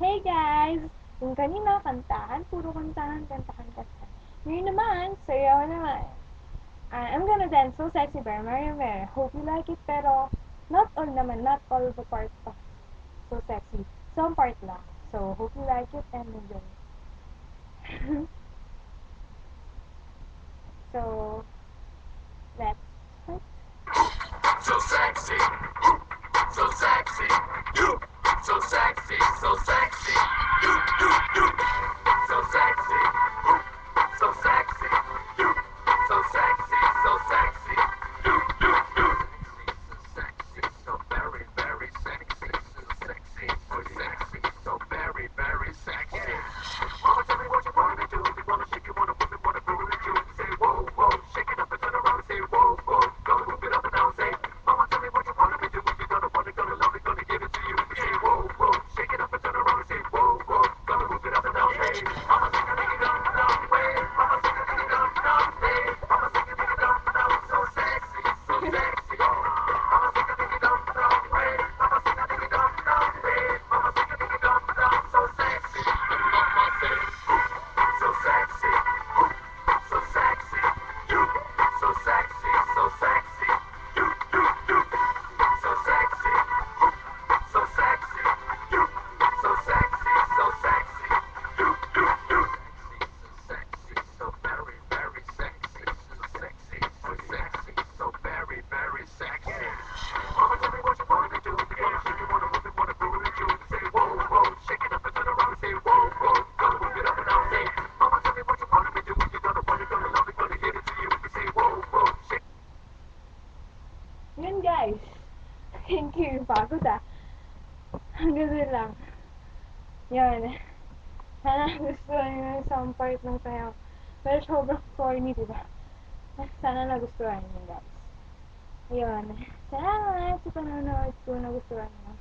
Hey guys! Yung kanina, kantahan, puro kantahan, kanta. Ngayon naman, sayaw naman. I'm gonna dance so sexy, very very. Hope you like it, pero not all naman, not all the parts of so sexy. Some part lang. So, hope you like it and enjoy. So, let's start. So sexy, so sexy, you, so sexy, so sexy, you, so sexy, so sexy, you, so sexy, so sexy, you, so sexy, so very, very sexy, so sexy, so sexy, so very, very sexy. Mama, tell me what you wanna do. You wanna shake, you wanna move, you wanna groove it, you say whoa, whoa, shake it up and turn around, say whoa, whoa, gonna move it up and down, say. Mama, tell me what you wanna do. You gonna want it, gonna love it, gonna give it to you. Say whoa, whoa, shake it up and turn around, say whoa, whoa, gonna move it up and down, say. Mama, sing a ding dong dong, way. Mama, sing a ding dong dong, way. Mama, sing a ding dong dong, so sexy, so sexy. Mama, sing a ding dong dong, way. Mama, sing a ding dong dong, way. Mama, sing a ding dong dong, so sexy. Mama, say, so sexy, so sexy. You, so sexy, so sexy. You, so sexy, so sexy. You, so sexy, so sexy. You, so sexy, so very, very sexy. So sexy, so sexy, so very, very sexy. Mama, tell me what you wanna do. You wanna shake, you wanna move, you wanna groove it, you say whoa, whoa, shake it up and turn around, say whoa, whoa, gonna move it up and down, say. Mama, tell me what you wanna do. You gonna want it, gonna love it, gonna give it to you. You say whoa, whoa, shake. Yun guys. Thank you. Pagod ah. Hanggang doon lang. Yun. Sana nagustuhan nyo yung some part ng sayaw. Pero sobrang corny, diba? Sana nagustuhan nyo guys. Ayun. Salamat sa panonood kung nagustuhan nyo.